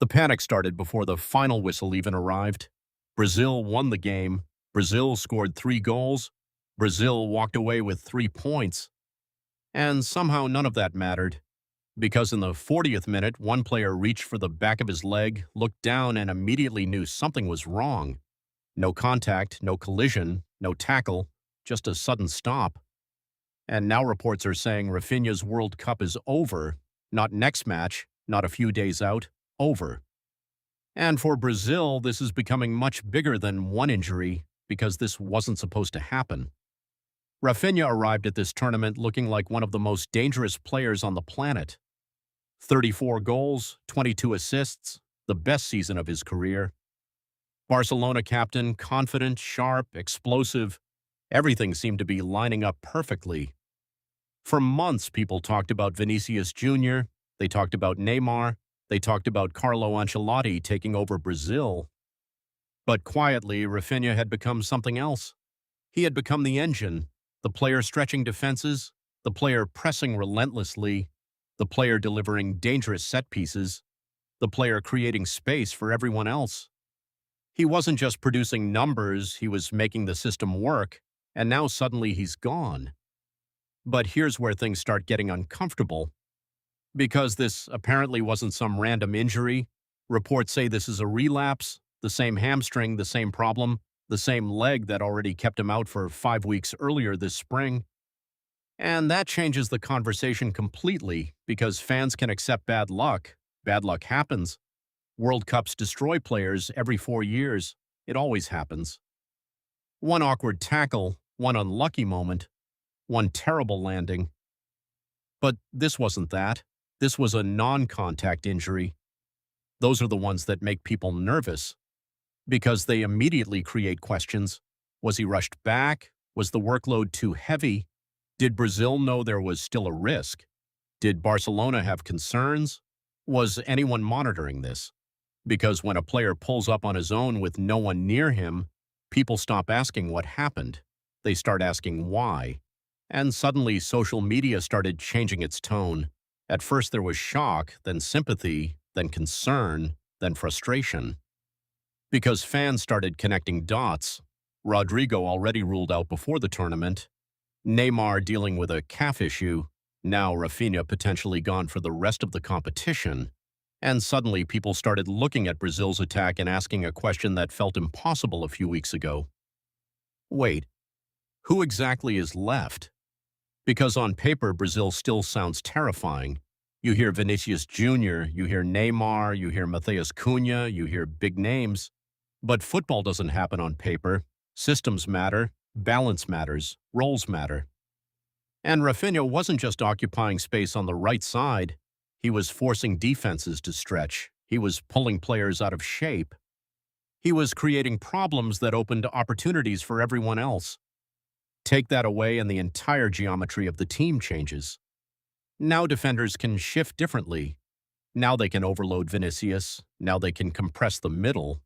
The panic started before the final whistle even arrived. Brazil won the game. Brazil scored 3 goals. Brazil walked away with 3 points. And somehow none of that mattered, because in the 40th minute, one player reached for the back of his leg, looked down, and immediately knew something was wrong. No contact, no collision, no tackle, just a sudden stop. And now reports are saying Raphinha's World Cup is over, not next match, not a few days out, over. And for Brazil, this is becoming much bigger than one injury, because this wasn't supposed to happen. Raphinha arrived at this tournament looking like one of the most dangerous players on the planet. 34 goals, 22 assists, the best season of his career. Barcelona captain, confident, sharp, explosive. Everything seemed to be lining up perfectly. For months, people talked about Vinícius Jr., they talked about Neymar, they talked about Carlo Ancelotti taking over Brazil. But quietly, Raphinha had become something else. He had become the engine, the player stretching defenses, the player pressing relentlessly, the player delivering dangerous set pieces, the player creating space for everyone else. He wasn't just producing numbers, he was making the system work, and now suddenly he's gone. But here's where things start getting uncomfortable. Because this apparently wasn't some random injury, reports say this is a relapse, the same hamstring, the same problem, the same leg that already kept him out for 5 weeks earlier this spring. And that changes the conversation completely, because fans can accept bad luck. Bad luck happens. World Cups destroy players every 4 years. It always happens. One awkward tackle, one unlucky moment, one terrible landing. But this wasn't that. This was a non-contact injury. Those are the ones that make people nervous, because they immediately create questions. Was he rushed back? Was the workload too heavy? Did Brazil know there was still a risk? Did Barcelona have concerns? Was anyone monitoring this? Because when a player pulls up on his own with no one near him, people stop asking what happened. They start asking why. And suddenly social media started changing its tone. At first there was shock, then sympathy, then concern, then frustration. Because fans started connecting dots. Rodrygo already ruled out before the tournament. Neymar dealing with a calf issue. Now Raphinha potentially gone for the rest of the competition. And suddenly people started looking at Brazil's attack and asking a question that felt impossible a few weeks ago. Wait, who exactly is left? Because on paper, Brazil still sounds terrifying. You hear Vinícius Jr., you hear Neymar, you hear Matheus Cunha, you hear big names. But football doesn't happen on paper. Systems matter, balance matters, roles matter. And Raphinha wasn't just occupying space on the right side. He was forcing defenses to stretch. He was pulling players out of shape. He was creating problems that opened opportunities for everyone else. Take that away and the entire geometry of the team changes. Now defenders can shift differently. Now they can overload Vinícius. Now they can compress the middle.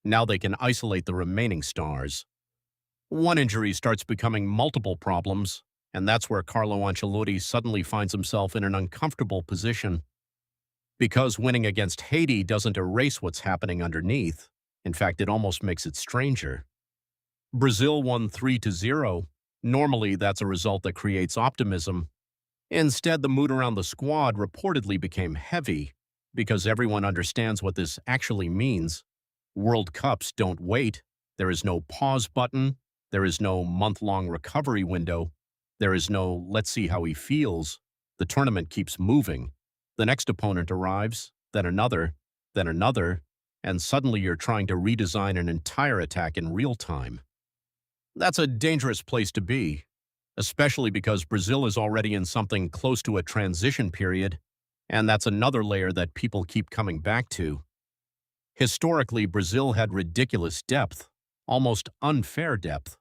Now they can isolate the remaining stars. One injury starts becoming multiple problems, and that's where Carlo Ancelotti suddenly finds himself in an uncomfortable position. Because winning against Haiti doesn't erase what's happening underneath. In fact, it almost makes it stranger. Brazil won 3-0. Normally, that's a result that creates optimism. Instead, the mood around the squad reportedly became heavy, because everyone understands what this actually means. World Cups don't wait. There is no pause button. There is no month-long recovery window. There is no let's see how he feels. The tournament keeps moving. The next opponent arrives, then another, and suddenly you're trying to redesign an entire attack in real time. That's a dangerous place to be, especially because Brazil is already in something close to a transition period, and that's another layer that people keep coming back to. Historically, Brazil had ridiculous depth, almost unfair depth.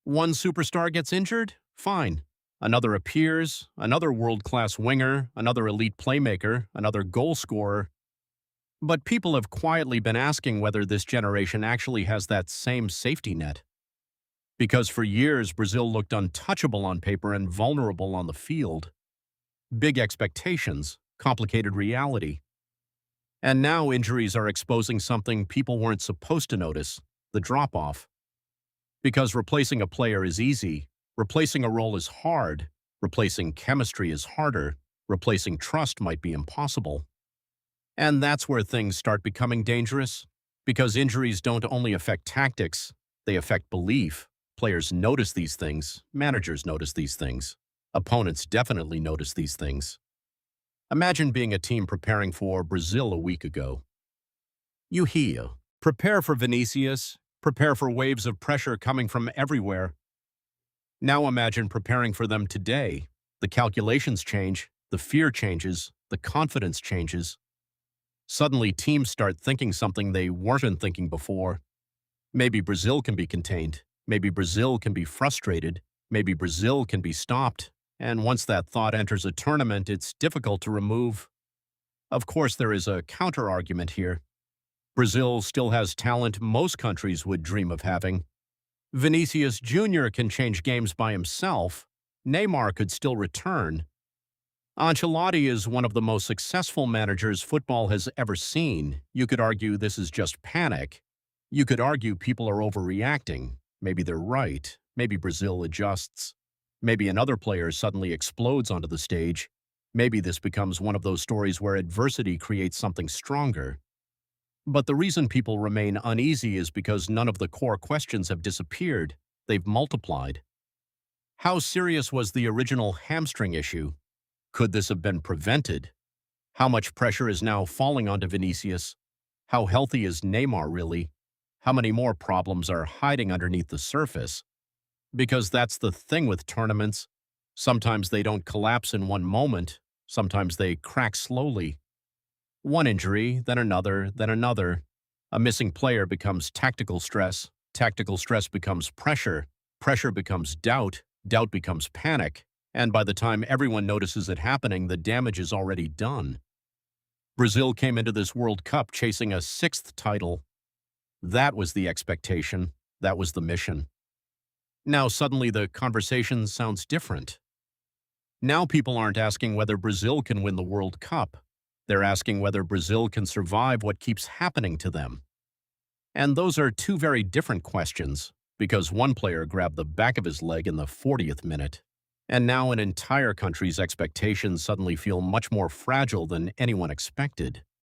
One superstar gets injured? Fine. Another appears, another world-class winger, another elite playmaker, another goal scorer. But people have quietly been asking whether this generation actually has that same safety net. Because for years, Brazil looked untouchable on paper and vulnerable on the field. Big expectations, complicated reality. And now injuries are exposing something people weren't supposed to notice, the drop-off. Because replacing a player is easy, replacing a role is hard, replacing chemistry is harder, replacing trust might be impossible. And that's where things start becoming dangerous. Because injuries don't only affect tactics, they affect belief. Players notice these things, managers notice these things, opponents definitely notice these things. Imagine being a team preparing for Brazil a week ago. You hear, prepare for Vinícius, prepare for waves of pressure coming from everywhere. Now imagine preparing for them today. The calculations change, the fear changes, the confidence changes. Suddenly teams start thinking something they weren't thinking before. Maybe Brazil can be contained. Maybe Brazil can be frustrated. Maybe Brazil can be stopped. And once that thought enters a tournament, it's difficult to remove. Of course, there is a counter-argument here. Brazil still has talent most countries would dream of having. Vinícius Jr. can change games by himself. Neymar could still return. Ancelotti is one of the most successful managers football has ever seen. You could argue this is just panic. You could argue people are overreacting. Maybe they're right. Maybe Brazil adjusts. Maybe another player suddenly explodes onto the stage. Maybe this becomes one of those stories where adversity creates something stronger. But the reason people remain uneasy is because none of the core questions have disappeared. They've multiplied. How serious was the original hamstring issue? Could this have been prevented? How much pressure is now falling onto Vinícius? How healthy is Neymar really? How many more problems are hiding underneath the surface? Because that's the thing with tournaments. Sometimes they don't collapse in one moment. Sometimes they crack slowly. One injury, then another, then another. A missing player becomes tactical stress. Tactical stress becomes pressure. Pressure becomes doubt. Doubt becomes panic. And by the time everyone notices it happening, the damage is already done. Brazil came into this World Cup chasing a 6th title. That was the expectation. That was the mission. Now suddenly the conversation sounds different. Now people aren't asking whether Brazil can win the World Cup. They're asking whether Brazil can survive what keeps happening to them. And those are two very different questions, because one player grabbed the back of his leg in the 40th minute. And now an entire country's expectations suddenly feel much more fragile than anyone expected.